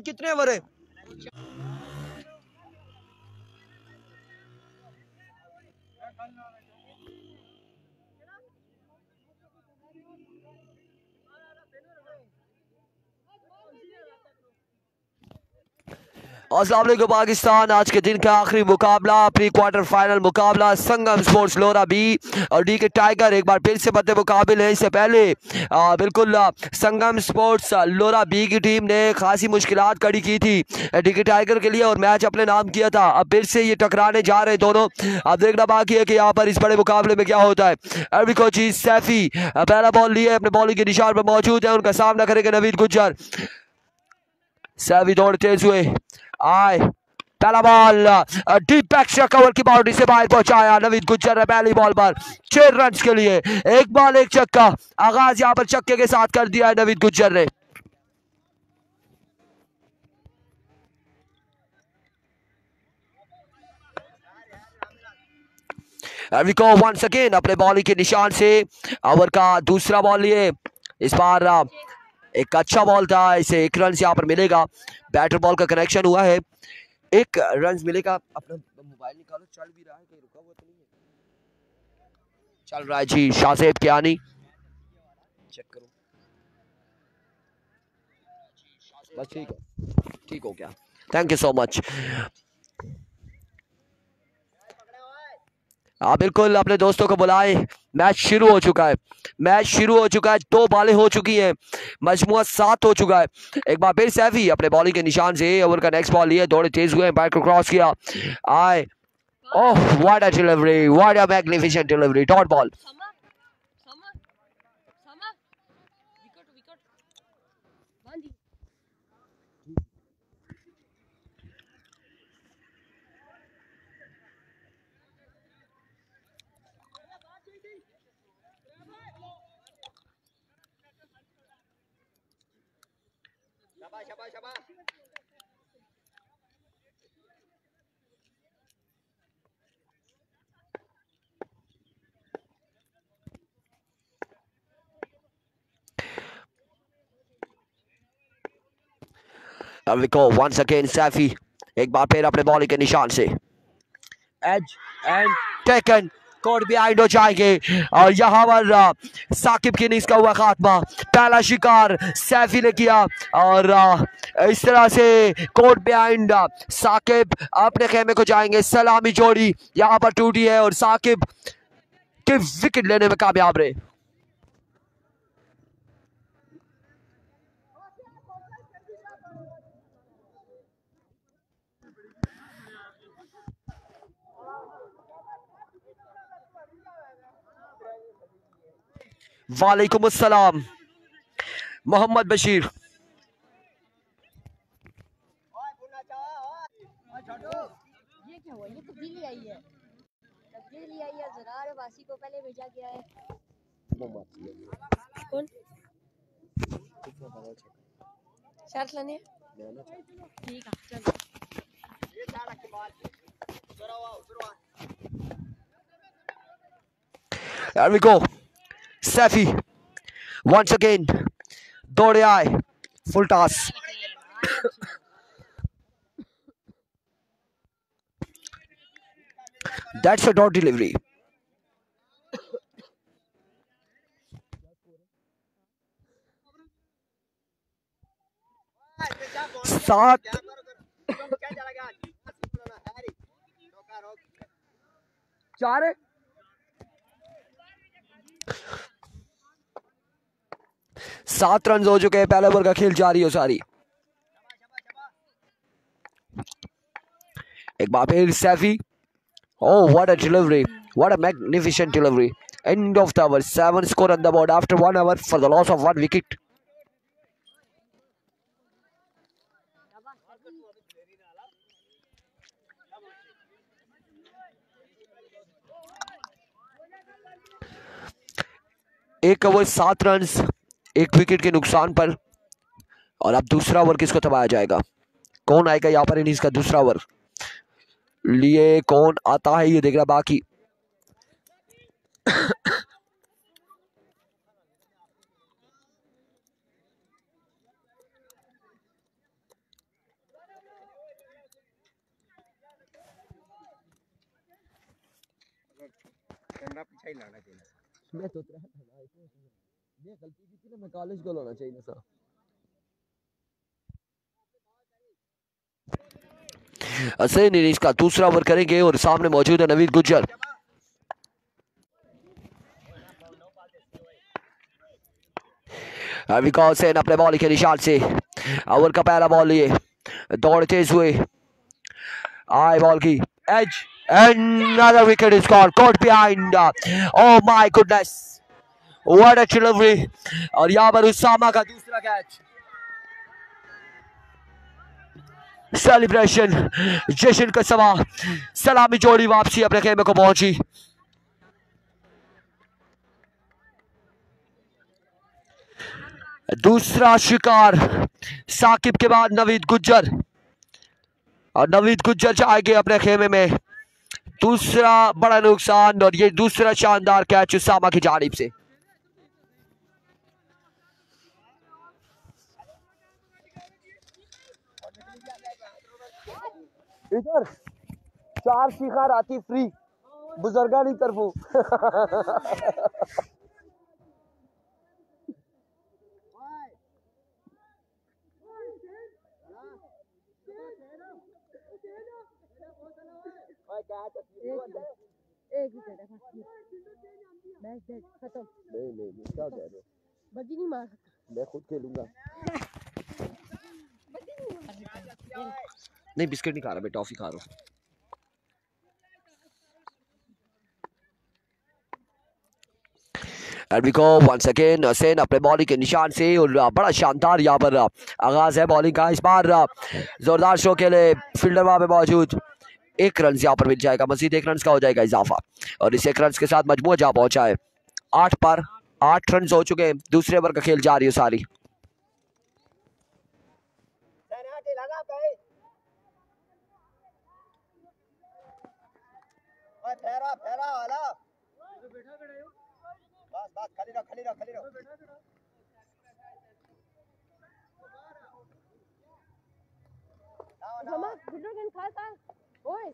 कितने ओवर है? अस्सलाम वालेकुम पाकिस्तान। आज के दिन का आखिरी मुकाबला, प्री क्वार्टर फाइनल मुकाबला संगम स्पोर्ट्स लोरा बी और डी के टाइगर एक बार फिर से बदले मुकाबिल है। इससे पहले बिल्कुल संगम स्पोर्ट्स लोरा बी की टीम ने खासी मुश्किलात खड़ी की थी डी के टाइगर के लिए और मैच अपने नाम किया था। अब फिर से ये टकराने जा रहे दोनों। अब देखना बाकी है कि यहाँ पर इस बड़े मुकाबले में क्या होता है। अरबी कोची सैफी पहला बॉल लिए अपने बॉलिंग के निशान पर मौजूद है। उनका सामना करेंगे नवीद गुज्जर। सैफी दौड़ तेज हुए आए, पहला बॉल डीप एक्स्ट्रा कवर की बाउंड्री से बाहर पहुंचाया नवीद गुज्जर ने पहली बॉल पर 6 रन के लिए। एक बॉल एक छक्का, आगाज यहां पर छक्के के साथ कर दिया है नवीद गुज्जर ने। विको वंस अगेन अपने बॉलिंग के निशान से ओवर का दूसरा बॉल लिए। इस बार एक अच्छा बॉल था, इसे 1 रन यहाँ पर मिलेगा। बैटर बॉल का कनेक्शन हुआ है, 1 रन मिलेगा। अपना मोबाइल निकालो, चल भी रहा है, कहीं रुका हुआ तो नहीं है? चल रहा है जी। शाहजेब कियानी चेक करो, बस ठीक है, ठीक हो गया, थैंक यू सो मच। हाँ बिल्कुल, अपने दोस्तों को बुलाए। मैच शुरू हो चुका है, मैच शुरू हो चुका है। 2 बॉलें हो चुकी हैं, मजमुआ 7 हो चुका है। एक बार फिर सैफी अपने बॉलिंग के निशान से ओवर का नेक्स्ट बॉल लिए, दौड़े तेज हुए, बैट को क्रॉस किया, आए। Oh what a delivery, what a magnificent delivery, dot ball. विको वंस अगेन सैफी एक बार फिर अपने बॉलिंग के निशान से edge and taken, caught behind हो जाएंगे और यहाँ पर साकिब की इनिंग्स का हुआ खात्मा। पहला शिकार सैफी ने किया और इस तरह से कोर्ट बिहाइंड साकिब अपने खेमे को जाएंगे। सलामी जोड़ी यहाँ पर टूटी है और साकिब के विकेट लेने में कामयाब रहे। वालेकुम अस्सलाम मोहम्मद बशीर। ये क्या हुआ? ये तब्दीली आई है, तब्दीली आई है। ज़रार वासी को पहले भेजा गया है। कौन शर्ट लेने? ठीक है चलो। There we go. Safi once again दौड़े आए, full toss. That's a dot delivery. सात 4 7 रन हो चुके हैं। पहले ओवर का खेल जारी हो सारी। एक बार फिर Saifi, oh what a delivery, what a magnificent delivery. End of the over, 7 score on the board after 1 hour for the loss of 1 wicket. एक ओवर 7 रन 1 विकेट के नुकसान पर। और अब दूसरा ओवर किसको थमाया जाएगा? कौन आएगा यहाँ पर इनिंग्स का दूसरा ओवर लिए? कौन आता है ये देखना बाकी। कैमरा पीछे ही लाना चाहिए। मैं तो ये गलती की थी ना, मैं कॉलेज को लाना चाहिए था। हसैन इनिंग्स का दूसरा ओवर करेंगे और सामने मौजूद है नवीद गुज्जर। हसैन अपने बॉल के निशान से ओवर का पहला बॉल लिए दौड़ते हुए आए बॉल की as another wicket is gone, caught behind. Oh my goodness, what a delivery! और यहाँ पर उसामा का दूसरा कैच। सेलिब्रेशन, जश्न का समा, सलामी जोड़ी वापसी अपने खेमे को पहुंची। दूसरा शिकार साकिब के बाद नवीद गुज्जर, और नवीद गुज्जर जाएंगे अपने खेमे में दूसरा बड़ा नुकसान, और ये दूसरा शानदार कैच उसामा की जानिब से। इधर 4 शिकार आती फ्री बुजुर्गानी तरफों। एक विकेट है, मैच डेड खत्म। नहीं क्या कह रहे हो, बजी नहीं मार सकता, मैं खुद खेलूंगा। बजी नहीं मार सकता। नहीं बिस्किट नहीं खा रहा, मैं टॉफी खा रहा हूँ। And we go once again, Hussain अपने बॉलिंग के निशान से, और बड़ा शानदार यहाँ पर आगाज है बॉलिंग का। इस बार जोरदार शो के लिए फील्डर वहां पे मौजूद। 1 रन यहाँ पर मिल जाएगा, मजीद 1 रन का हो जाएगा इजाफा, और इस 1 रन के साथ मजमूआ जा पहुंचा है 8 पर। 8 रन हो चुके हैं, दूसरे ओवर का खेल जारी है सारी। बस खाली रहो, खाली रहो, खाली रहो। फिल्टर गेंद खा था, ओए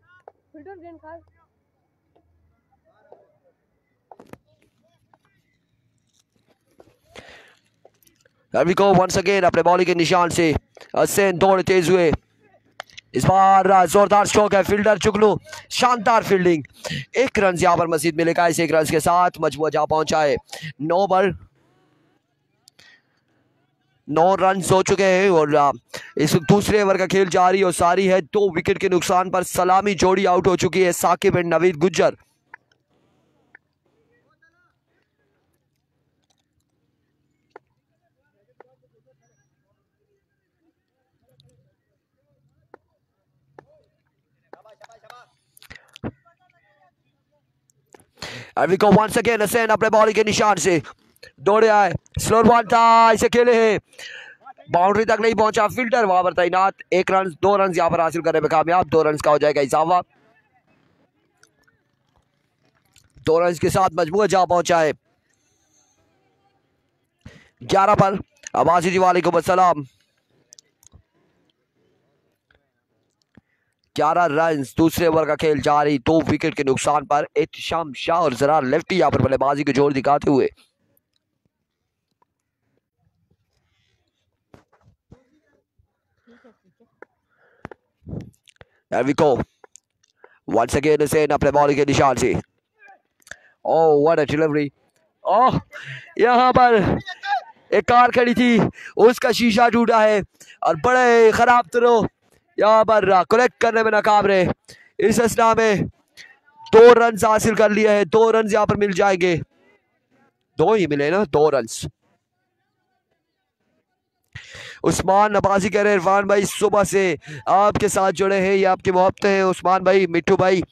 फिल्टर गेंद खा। Here we go once again, अपने बॉलिंग के निशान से हसैन दौड़ तेज हुए। इस बार जोरदार स्ट्रोक है, फील्डर चुगलू, शानदार फील्डिंग। 1 रन यहाँ पर मजीद मिलेगा, इस 1 रन के साथ मजमूआ जा पहुंचा है 9 पर। 9 रन हो चुके हैं, और इस दूसरे ओवर का खेल जारी और सारी है। 2 विकेट के नुकसान पर सलामी जोड़ी आउट हो चुकी है, Shakib and Naveed Gujjar. And we go once again, Hussain अपने बॉलिंग के निशान से दौड़े आए, स्लोर बॉल था, इसे खेले हैं, बाउंड्री तक नहीं पहुंचा, फील्डर वहां पर तैनात। 1 रन 2 रन यहाँ पर हासिल करने में कामयाब, 2 रन का हो जाएगा इजाफा। 2 रन के साथ मजमूआ जा पहुंचा है 11 पर। अब्बासी जी वालेकुम अस्सलाम। 11 रन, दूसरे ओवर का खेल जारी, 2 विकेट के नुकसान पर। एहतिशाम शाह और जरार लेफ्टी यहाँ पर बल्लेबाजी को जोर दिखाते हुए। There we go. Once again Hussain अपने बॉलिंग के निशान से। Oh what a delivery. Oh यहाँ पर एक कार खड़ी थी, उसका शीशा टूटा है, और बड़े खराब तरह यहाँ पर कलेक्ट करने में नाकाम रहे। इस असना में 2 रन हासिल कर लिए हैं, 2 रन यहाँ पर मिल जाएंगे, 2 ही मिले ना, 2 रन। उस्मान नबाजी कह रहे हैं इरफान भाई सुबह से आपके साथ जुड़े हैं, ये आपकी मोहब्बतें हैं उस्मान भाई, मिट्टू भाई,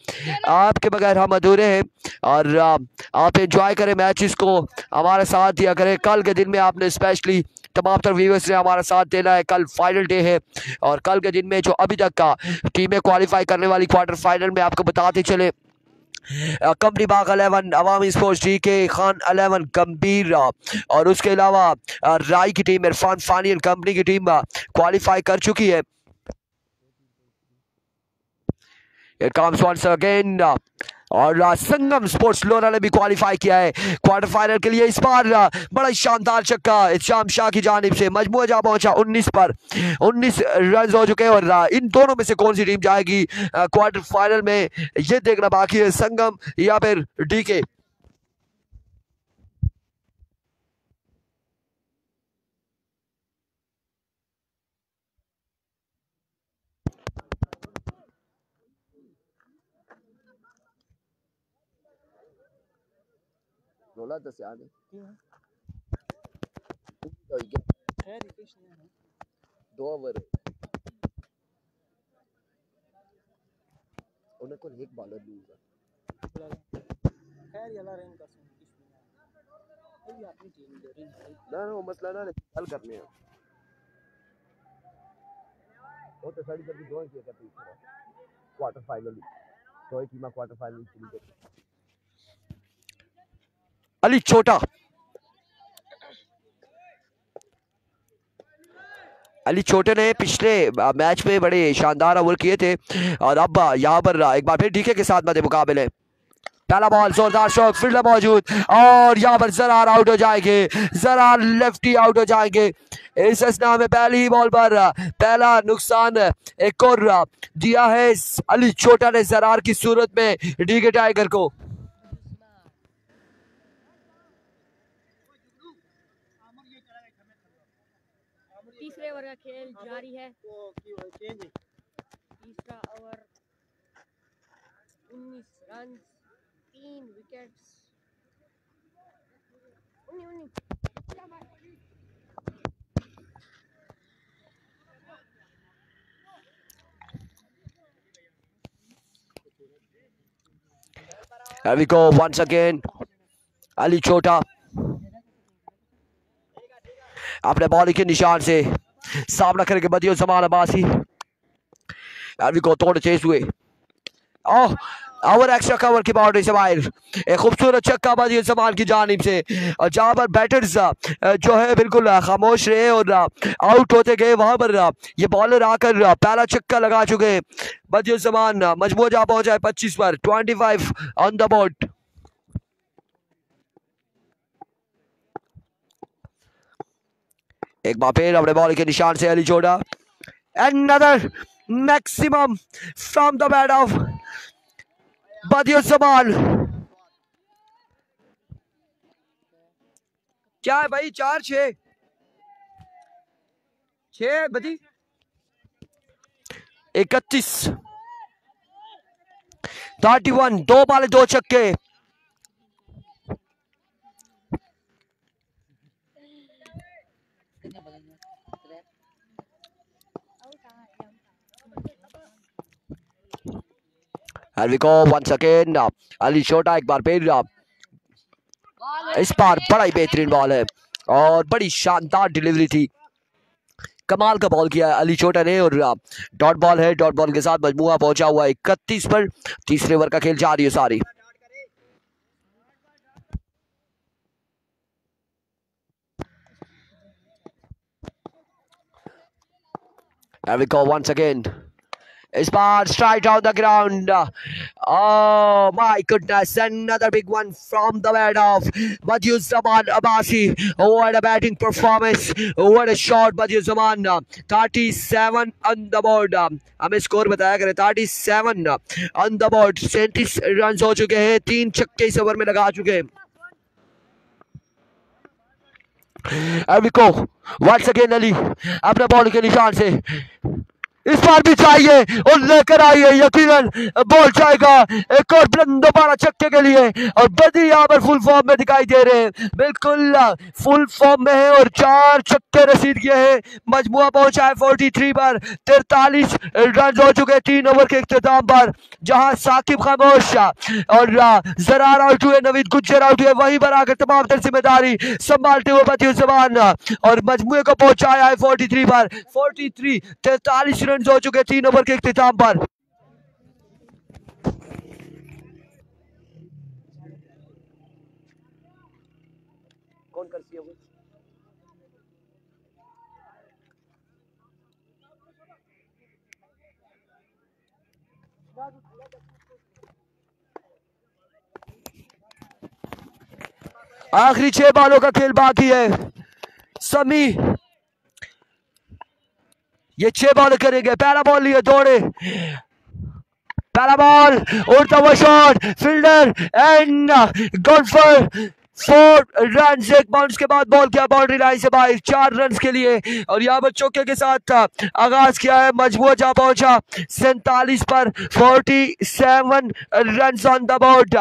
आपके बगैर हम अधूरे हैं। और आप एंजॉय करें मैचेस को, हमारे साथ दिया करें। कल के दिन में आपने स्पेशली तमाम तर व्यूअर्स ने हमारा साथ देना है। कल फाइनल डे है, और कल के दिन में जो अभी तक का टीमें क्वालिफाई करने वाली क्वार्टर फाइनल में, आपको बताते चले कंपनी बाग 11, अवामी स्पोर्ट्स DK, खान 11, गंभीर, और उसके अलावा राय की team, Irfan Fani and company की टीम क्वालिफाई कर चुकी है। It comes once again, और संगम स्पोर्ट्स लोरा ने भी क्वालिफाई किया है क्वार्टर फाइनल के लिए। इस बार बड़ा शानदार छक्का इत्शाम शाह की जानिब से, मजमूआ जा पहुंचा 19 पर, 19 रन हो चुके हैं। और इन दोनों में से कौन सी टीम जाएगी क्वार्टर फाइनल में, ये देखना बाकी है, संगम या फिर डीके। रोला दस यार दो ओवर उन्हें को एक बॉलर लूजा खैर याला रन का कोई अपनी टीम दे रही है ना वो मसला ना हल करने हैं वो तो सारी करके दो किया करती है क्वार्टर फाइनल तो एक टीम क्वार्टर फाइनल चली गई। अली छोटा अली छोटे ने पिछले मैच में बड़े शानदार ओवर किए थे और अब यहाँ पर एक बार फिर डीके के साथ मध्य मुकाबले। पहला बॉल जोरदार शॉट, फील्डर मौजूद और यहाँ पर जरार आउट हो जाएंगे, जरार लेफ्टी आउट हो जाएंगे। इस असना में पहली ही बॉल पर पहला नुकसान एक और दिया है अली छोटा ने जरार की सूरत में डीके टाइगर को। तीसरे ओवर का खेल जारी है। तीसरा over 19 run 3 wickets. Here we go once again. Ali छोटा अपने बॉलिंग के निशान से सामना करके Badiyo Zaman Abbasi. Here we go, तोड़ चेस हुए ओह ओवर एक्स्ट्रा कवर की बाउंड्री से बाहर एक खूबसूरत छक्का बदियो जमान की जानिब से, और जहां पर बैटर्स जो है बिल्कुल खामोश रहे और आउट होते गए, वहां पर ये बॉलर आकर पहला छक्का लगा चुके। बदियो जमान मजमूआ जा पहुंचा है 25 पर, 25 ऑन द बोर्ड। एक बार फिर अपने बॉल के निशान से अली छोड़ा, another maximum from the bat of Badiyo Zaman. क्या है भाई, 4-6 6 बदी 31 31 दो बाले दो छक्के। Here we go once again. Ali छोटा एक बार फिर इस बार बड़ा ही बेहतरीन बॉल है और बड़ी शानदार डिलीवरी थी, कमाल का बॉल किया अली छोटा ने। और डॉट बॉल है, डॉट बॉल के साथ मजमूआ पहुंचा हुआ 31 पर। तीसरे ओवर का खेल जारी है सारी। Here we go once again. इस बार straight out the ground. Oh my goodness, another big one from the bat of Badiuzzzaman Abbasi. What a batting performance, what a shot Badiuzzzaman. 37 on the board. हमें score बताया करें, 37 on the board, 37 run हो चुके हैं, 3 छक्के इस over में लगा चुके हैं। Here we go once again Ali अपने बॉल के निशान से इस बार भी चाहिए और लेकर आइए, यकीनन बॉल जाएगा एक और बुलंद दोबारा छक्के के लिए। और बदी यहाँ पर फुल फॉर्म में दिखाई दे रहे हैं, बिल्कुल फुल फॉर्म में है और 4 छक्के रसीद किए हैं। मजमुआ पहुंचा है 43 पर, 43 रन हो चुके 3 ओवर के इख्तिताम पर, जहां साकिब खामोश और जरार आउट हुए, नवीद गुज्जर आउट हुए, वहीं पर आकर तमाम तर जिम्मेदारी संभालते हुए बदियुज़्ज़मान और मजमुए को पहुंचाया है 43 पर। 43 43 रन हो चुके 3 ओवर के इख्तिताम पर। कौन करती है वो? आखिरी 6 बॉलों का खेल बाकी है। समी ये 6 बॉल करेंगे। पहला बॉल लिए दौड़े, पहला बॉल उड़ता हुआ shot, fielder and golfer 4 run. एक बाउंस के बाद बॉल किया बाउंड्री लाइन से बाहर 4 रन के लिए। और यहाँ पर चौके के साथ आगाज किया है। मजबूत जा पहुंचा 47 पर 47 रन ऑन द बोर्ड।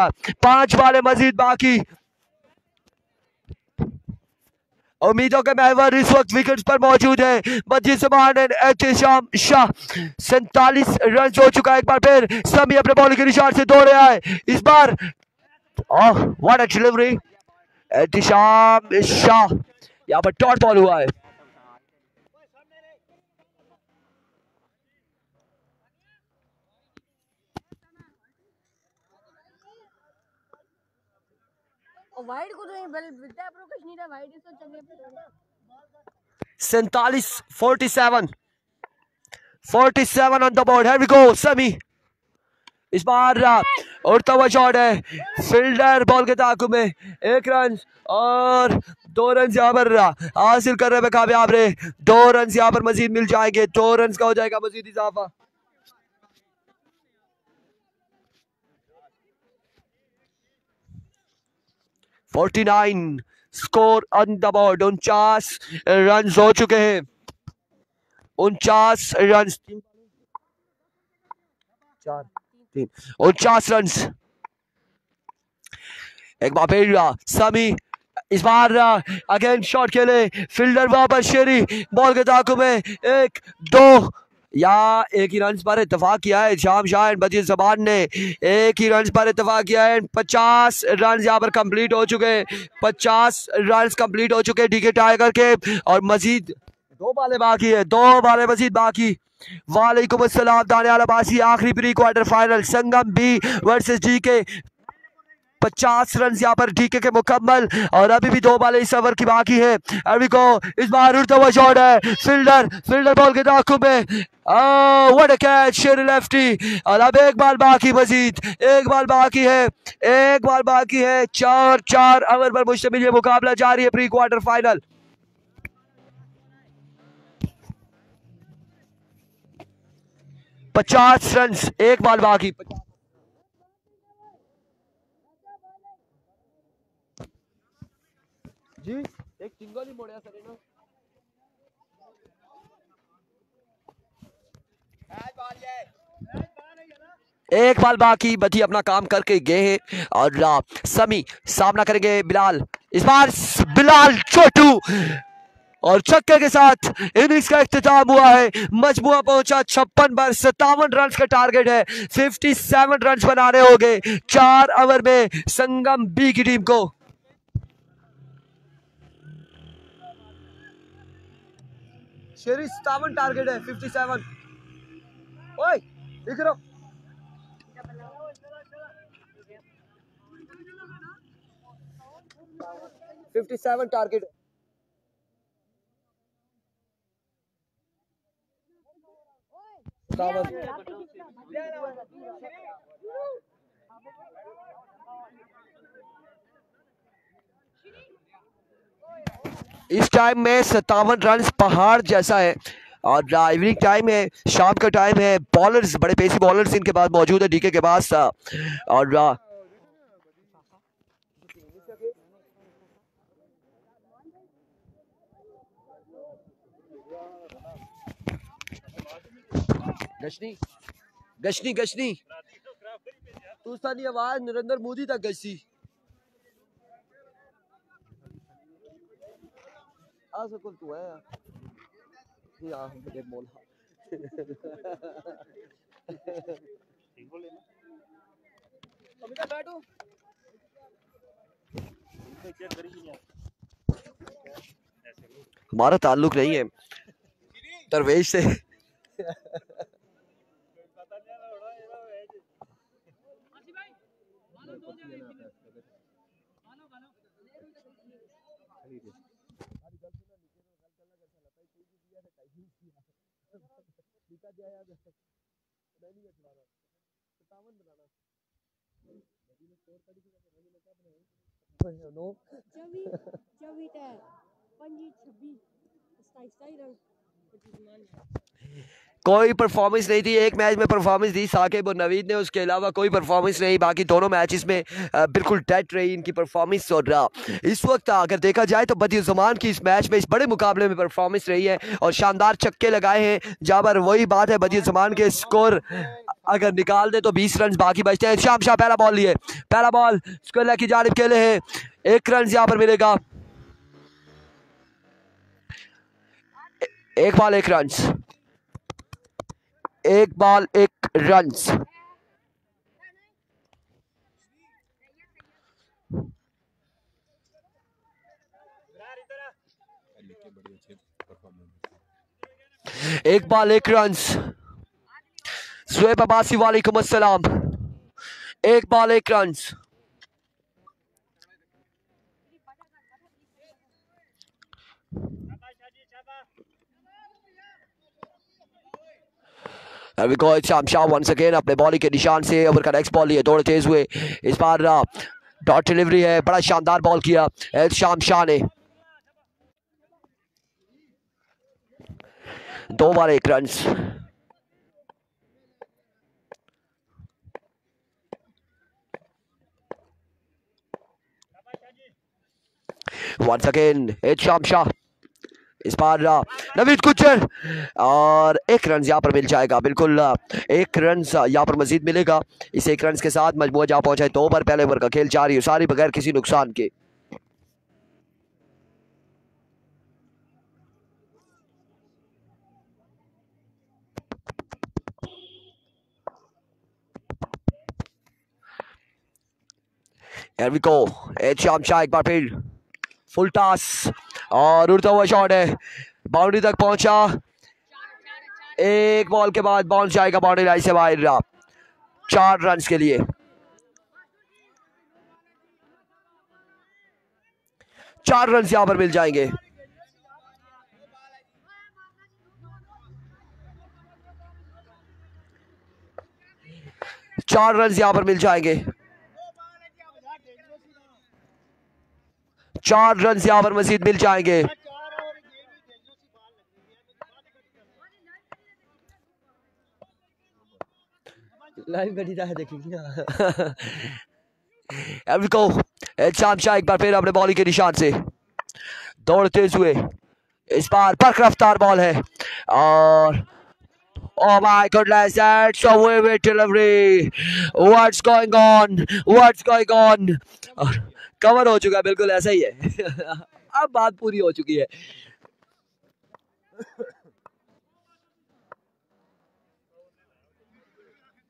5 बॉलें मजीद बाकी। उम्मीदों के महवर इस वक्त विकेट पर मौजूद है। मजीद सुभान एहतिशाम शाह 47 रन हो चुका है। एक बार फिर समी अपने बॉल के निशान से दौड़े आए। इस बार what a delivery, Ehtisham Shah यहाँ पर डॉट बॉल हुआ है। वाइड को तो नहीं बल बिकता है प्रो कुछ नहीं था वाइड इसको चलने पे 47 47 on the board. Here we go Sami. इस बार उड़ता हुआ शॉट है, फील्डर बॉल के ताकुब में 1 रन और 2 रन यहाँ पर हासिल करने में कामयाब रहे। 2 रन यहाँ पर मजीद मिल जाएंगे। 2 रन का हो जाएगा मजीद इजाफा। $49 score on the board. 49 run हो चुके हैं। 49 रन 49 रन। एक बार फिर समी इस बार अगेन शॉट खेले, फील्डर वहां पर शेरी बॉल के ताकू में 1 2 या एक ही रन पर इत्तेफाक किया है। शाम शाह एंड बजीर जबान ने एक ही रन पर इत्तेफाक किया है। 50 रन यहाँ पर कंप्लीट हो चुके हैं। 50 रन कंप्लीट हो चुके हैं डीके टाइगर के। और मजीद 2 बालें बाकी है, 2 बालें मजीद बाकी। वालेकुम अस्सलाम दानियाल अब्बासी। आखिरी प्री क्वार्टर फाइनल संगम बी वर्सेस डीके। 50 रन यहाँ पर डीके के मुकम्मल। और अभी भी 2 बालें इस ओवर की बाकी है। अभी को इस बार उड़ता हुआ शॉट है, फील्डर बॉल के ताकुब में व्हाट अ कैच, शेर लेफ्टी। और अब 1 बाल बाकी, मजीद 1 बाल बाकी है, 1 बाल बाकी है। 4 ओवर पर मुश्तमिल ये मुकाबला जारी है प्री क्वार्टर फाइनल। 50 रन, 1 बाल बाकी। जी एक सिंगल ही मोड़या सर ना। एक बाल बाकी, बदी अपना काम करके गए हैं। और समी सामना करेंगे बिलाल। इस बार बिलाल छोटू और छक्के के साथ इनिंग्स का इख्तिताम हुआ है। मजमुआ पहुंचा 56 पर 57 रन का टारगेट है। 57 रन बनाने होंगे 4 ओवर में संगम बी की टीम को। शेरी 57 टारगेट है, 57। ओए देख रहा 57 टारगेट है। इस टाइम में 57 रन पहाड़ जैसा है। और इवनिंग टाइम है, शाम का टाइम है। बॉलर्स बड़े पेसी बॉलर्स इनके पास मौजूद है डीके के पास। और गशनी गशनी गशनी तू सानी आवाज नरेंद्र मोदी तक गशी आ सको तू है यार मुझे बोला अभी तक बैठो हमारा ताल्लुक नहीं है दरवेश से। कोई परफॉर्मेंस नहीं थी, एक मैच में परफॉर्मेंस दी साकिब और नवीद ने, उसके अलावा कोई परफॉर्मेंस नहीं। बाकी दोनों मैचेस में बिल्कुल डेड रही इनकी परफॉर्मेंस। और इस वक्त अगर देखा जाए तो बदियुज़्ज़मान की इस मैच में, इस बड़े मुकाबले में परफॉर्मेंस रही है और शानदार छक्के लगाए हैं। जहाँ पर वही बात है, बदियुज़्ज़मान के स्कोर अगर निकाल दे तो 20 रन बाकी बचते हैं। शाम शाह पहला बॉल लिए, पहला बॉल स्क्वायर की जानिब खेले है, 1 रन यहाँ पर मिलेगा। एक बॉल 1 रन, एक बॉल 1 रन। एक बॉल 1 रन। शुएब अब्बासी वालेकुम अस्सलाम। एक ball 1 run. Shah once again अपने बॉलिंग के निशान से ओवर का नेक्स्ट बॉल लिए, दौड़ तेज हुए। इस बार डॉट डिलीवरी है, बड़ा शानदार बॉल किया शाम शाह ने। 2 बॉल 1 रन। वंस अगेन शाम शाह। इस बार नवीद गुज्जर और 1 रन यहाँ पर मिल जाएगा। बिल्कुल 1 रन यहाँ पर मजीद मिलेगा। इस 1 रन के साथ मजमूआ जहाँ पहुंचा है 2 ओवर, पहले ओवर का खेल जारी है, सारी बगैर किसी नुकसान के। Here we go. शाम शाह एक बार फिर फुल टॉस और उड़ता हुआ शॉट है, बाउंड्री तक पहुंचा। एक बॉल के बाद बाउंस जाएगा बाउंड्री लाइन से बाहर, 4 रन के लिए। 4 रन यहां पर मिल जाएंगे। चार रन यहां पर मिल जाएंगे। 4 रन यहां पर मजीद मिल जाएंगे। लाइव घड़ी है देखेंगे ना। शाम शाह एक बार फिर अपने बॉलिंग के निशान से दौड़ते हुए, इस बार पर रफ्तार बॉल है और oh my goodness, that's a vivid delivery. What's going on? What's going on? Cover हो चुका है, बिल्कुल ऐसा ही है। अब बात पूरी हो चुकी है।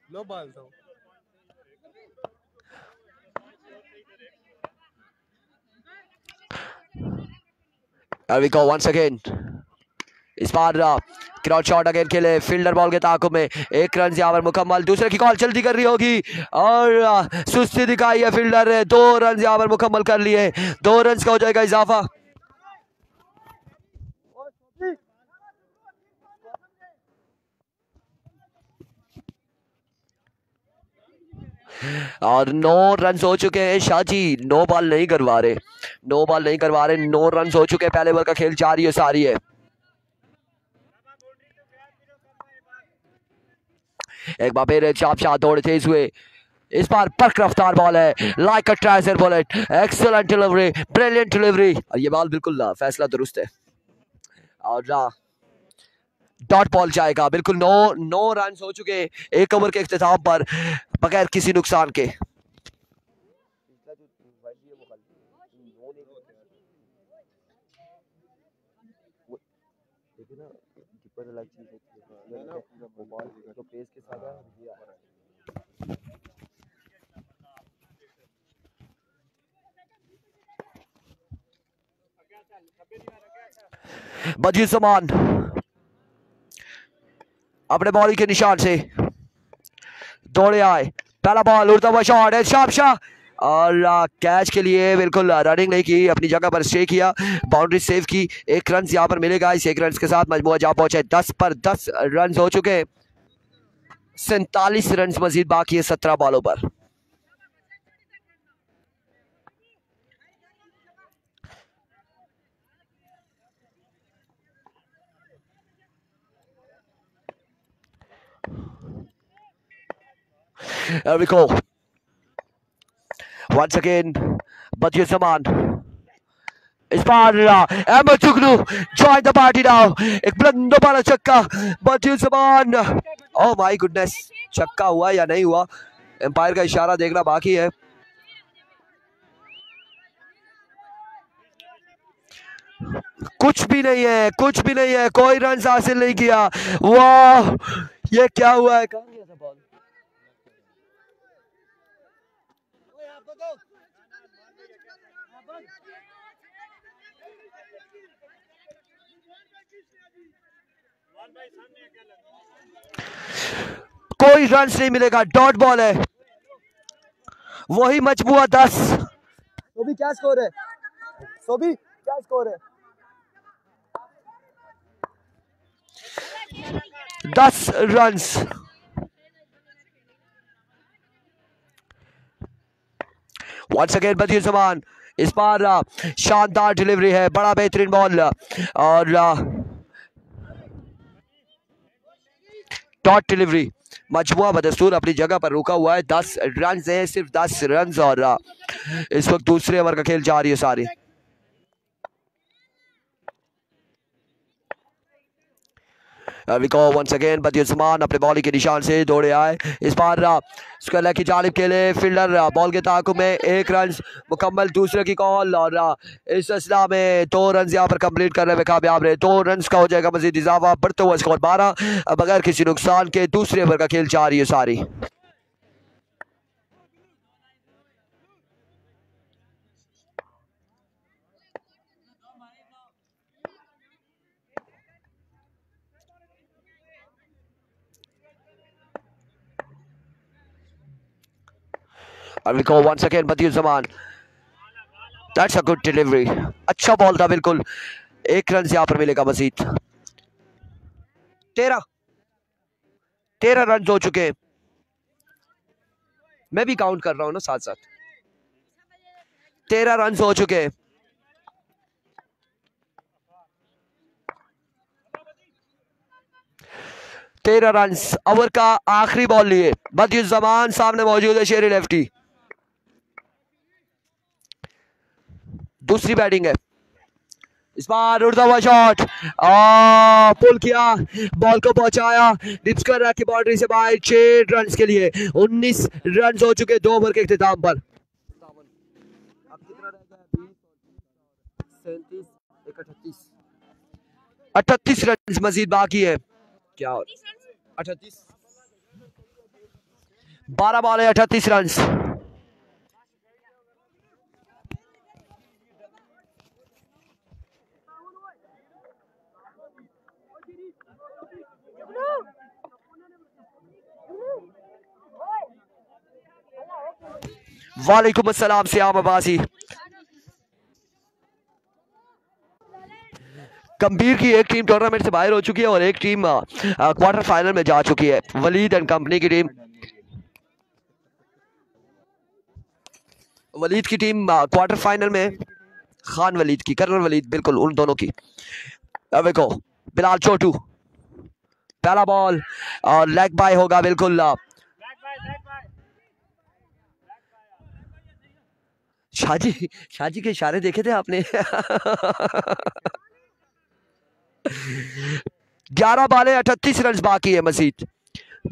लो बाल दो। Here we go once again. इस बार क्रॉस शॉट अगेन खेले, फील्डर बॉल के ताकुब में 1 रन यहाँ पर मुकम्मल। दूसरे की कॉल जल्दी कर रही होगी और सुस्ती दिखाई है फील्डर ने। 2 रन यहाँ पर मुकम्मल कर लिए, 2 रन का हो जाएगा इजाफा। और 9 रन हो चुके हैं शाहजी, 9 बॉल नहीं करवा रहे, 9 बॉल नहीं करवा रहे, 9 रन हो चुके हैं। पहले ओवर का खेल जारी है, सारी है। एक बार फिर चाप शाह दौड़ तेज हुए, इस बार पर्क रफ्तार बॉल है, like a tracer bullet, excellent delivery, brilliant delivery. और ये बॉल बिल्कुल फैसला दुरुस्त है और डॉट बॉल जाएगा। बिल्कुल 9 रन हो चुके एक ओवर के इख्तिताम पर बगैर किसी नुकसान के। बदियुज़्ज़मान अपने बॉलिंग के निशान से दौड़े आए, पहला बॉल उड़ता हुआ शॉट है, शाम शाह और कैच के लिए बिल्कुल रनिंग नहीं की, अपनी जगह पर स्टे किया, बाउंड्री सेव की। 1 रन यहाँ पर मिलेगा। इस 1 रन के साथ मजमुआ जा पहुंचे 10 पर 10 रन हो चुके, 47 रन मजीद बाकी है 17 बॉलों पर। Here we go. Once again, Badiou Zaman. इस बार अहमद जुगनू join the party now. एक बुलंद वाला छक्का बदियुल जमान. Oh my goodness, छक्का हुआ या नहीं हुआ, एम्पायर का इशारा देखना बाकी है. कुछ भी नहीं है, कुछ भी नहीं है, कोई रन हासिल नहीं किया. वाह, ये क्या हुआ है? कहाँ गया था बॉल? कोई रन नहीं मिलेगा, डॉट बॉल है. वही मजबूआ 10. सोबी क्या स्कोर है? सोबी क्या स्कोर है? 10 runs. Once again Badiul Zaman. इस बार शानदार डिलीवरी है, बड़ा बेहतरीन बॉल और डॉट डिलीवरी. मजमुआ बदस्तूर अपनी जगह पर रुका हुआ है. 10 रन है, सिर्फ 10 रन. और इस वक्त दूसरे ओवर का खेल जारी है सारी. वंस अगेन बदियुल जमान अपने बॉलिंग के निशान से दौड़े आए. इस बार स्क्वायर की जानिब के लिए फील्डर बॉल के ताक़ुब में 1 रन मुकम्मल. दूसरे की कॉल और इस सिलसिला में 2 रन यहाँ पर कंप्लीट करने में कामयाब रहे. 2 रन का हो जाएगा मजीद इजाफा. बढ़ते हुए स्कोर 12 बगैर किसी नुकसान के. दूसरे ओवर का खेल जारी है सारी. And we go once again Badiul Zaman. That's a good delivery. अच्छा बॉल था बिल्कुल. 1 रन यहाँ पर मिलेगा मजीद. 13 रन हो चुके. मैं भी काउंट कर रहा हूँ ना साथ साथ. 13 रन हो चुके. तेरह रन ओवर का आखिरी बॉल लिए. बदियुल जमान सामने मौजूद है शेरी लेफ्टी. दूसरी बैटिंग है. इस बार उड़ता हुआ शॉट, पुल किया, बॉल को पहुंचाया, डिप्स कर रहा की बाउंड्री से बाहर. 6 रन के लिए 19 रन हो चुके 2 ओवर के इख्तिताम पर. 38 रन मजीद बाकी है. क्या 38? 12 बॉल है, 38 रन. वालेकुम अस्सलाम सियाम अब्बासी. गंभीर की एक टीम टूर्नामेंट से बाहर हो चुकी है और एक टीम क्वार्टर फाइनल में जा चुकी है. वलीद एंड कंपनी की टीम, वलीद की टीम क्वार्टर फाइनल में, खान वलीद की, कर्नल वलीद, बिल्कुल उन दोनों की. देखो बिलाल छोटू, पहला बॉल और लेग बाय होगा बिल्कुल. शाजी के इशारे देखे थे आपने? 11 बॉल 38 रन बाकी है मजीद.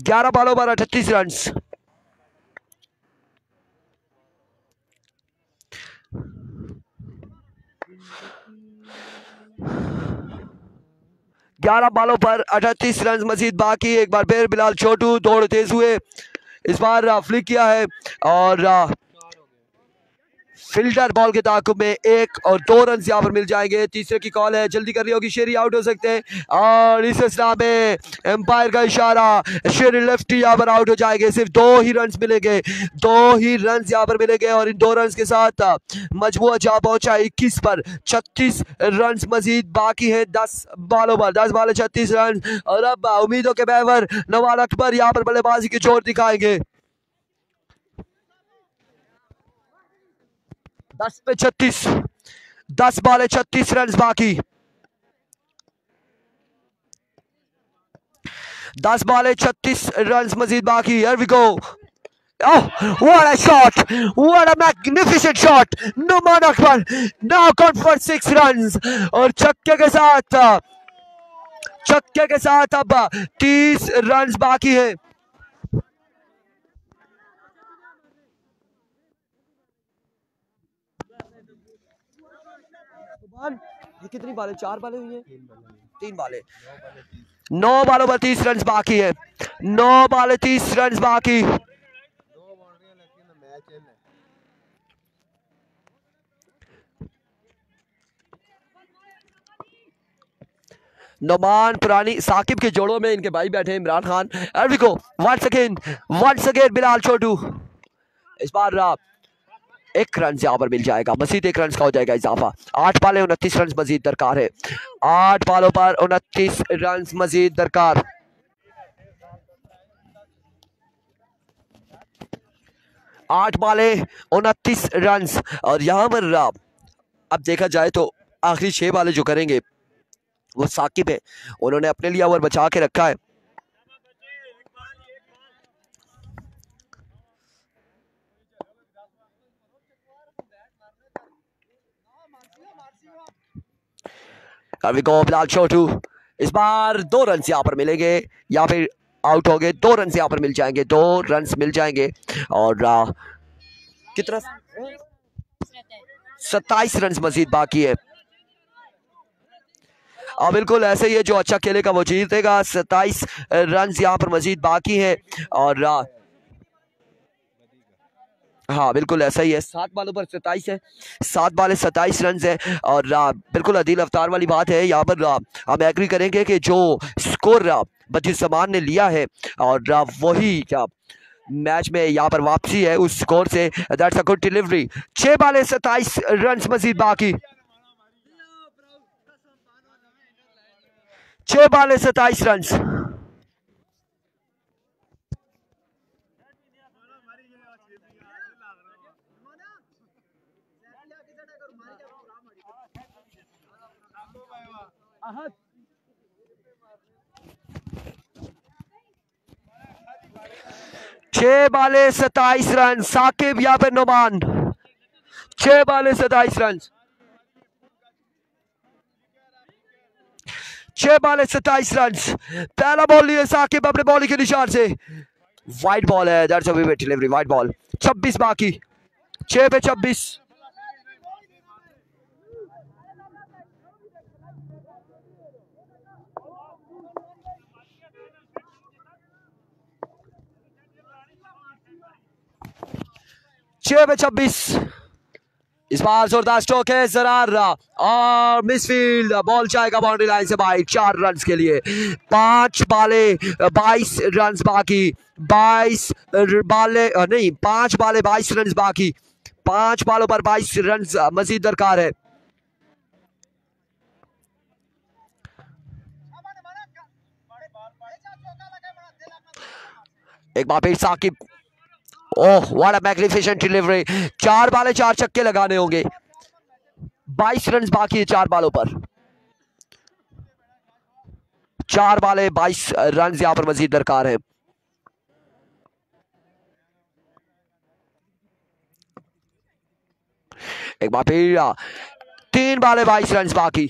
11 बॉलों पर 38 रन. ग्यारह बॉलों पर 38 रन मजीद बाकी. एक बार फिर बिलाल छोटू दौड़ तेज हुए. इस बार फ्लिक किया है और फील्डर बॉल के ताकुब में 1 और 2 रन यहाँ पर मिल जाएंगे. तीसरे की कॉल है, जल्दी कर रही होगी, शेरी आउट हो सकते हैं. और इस सिलसिला में एम्पायर का इशारा, शेरी लेफ्टी यहाँ पर आउट हो जाएंगे. सिर्फ 2 ही रन मिलेंगे, 2 ही रन यहाँ पर मिलेंगे. और इन 2 रन के साथ मजमुआ जा पहुंचा 21 पर. 36 रन मजीद बाकी है 10 बॉलों पर. 10 बॉल 36 रन. और अब उम्मीदों के बैवर नवाल अकबर यहाँ पर बल्लेबाजी की जोर दिखाएंगे. 10 पे 36, 10 बॉल 36 रन बाकी. 10 बॉल 36 रन मजीद बाकी. Here we go. Oh, what a shot! What a magnificent shot! Numan Akbar now count for 6 runs और छक्के के साथ अब 30 रन बाकी है। ये कितनी बालें? 4 बालें हुई हैं? 3 बालें। 9 बालों पर 30 रन बाकी है। 9 बालें 30 रन बाकी। नोमान पुरानी साकिब के जोड़ों में इनके भाई बैठे इमरान खान। एरविको वंस अगेन बिलाल छोटू। इस बार 1 रन यहाँ पर मिल जाएगा, मजीद 1 रन का हो जाएगा इजाफा। 8 बालें 29 रन मजीद दरकार है। 8 बालों पर 29 रन मजीद दरकार। आठ बालें 29 रन और यहाँ पर अब देखा जाए तो आखिरी 6 बालें जो करेंगे वो साकिब है, उन्होंने अपने लिए ओवर बचा के रखा है। बिलाल छोटू इस बार 2 रन यहाँ पर मिलेंगे या फिर आउट हो गए। 2 रन यहाँ पर मिल जाएंगे, 2 रन मिल जाएंगे और कितना 27 रन मजीद बाकी है। बिल्कुल ऐसे ही है, जो अच्छा खेलेगा वो जीतेगा। 27 रन यहाँ पर मजीद बाकी है और हाँ बिल्कुल ऐसा ही है। 7 बालों पर 27 है, 7 बालें 27 रन है और बिल्कुल अदील अफ्तार वाली बात है। यहाँ पर हम एग्री करेंगे कि जो स्कोर बदुस्समान ने लिया है और वही मैच में यहाँ पर वापसी है उस स्कोर से। That's a good delivery. 6 बालें 27 रन मजीद बाकी। 6 बालें 27 रन। छह बालें 27 रन। साकिब यहाँ पे नोमान 6 बालें 27 रन। 6 बालें 27 रन। पहला बॉल लिया साकिब अपने बॉलिंग के निशान से। वाइड बॉल है, that's a wicket delivery. Wide ball. 26 बाकी। 6 पे 26। छह पे 26। इस बार जोरदार स्ट्रोक है जरार और मिसफील्ड। बॉल जाएगा बाउंड्री लाइन से बाहर 4 रन के लिए। 5 बालें 22 रन बाकी। 22 बालें नहीं 5 बालें 22 रन बाकी। 5 बालों पर 22 रन मजीद दरकार है। एक बार फिर Saqib. Oh what a magnificent delivery. 4 बालें 4 छक्के लगाने होंगे। 22 रन बाकी है 4 बालों पर। 4 बालें 22 रन यहां पर मजीद दरकार है। एक बार फिर 3 बालें 22 रन बाकी।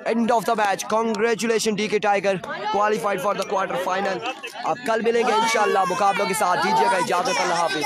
End of the match. Congratulations DK Tiger, qualified for the quarter final. अब कल मिलेंगे इंशाल्लाह मुकाबलों के साथ। दीजिएगा इजाजत। अल्लाह हाफिज।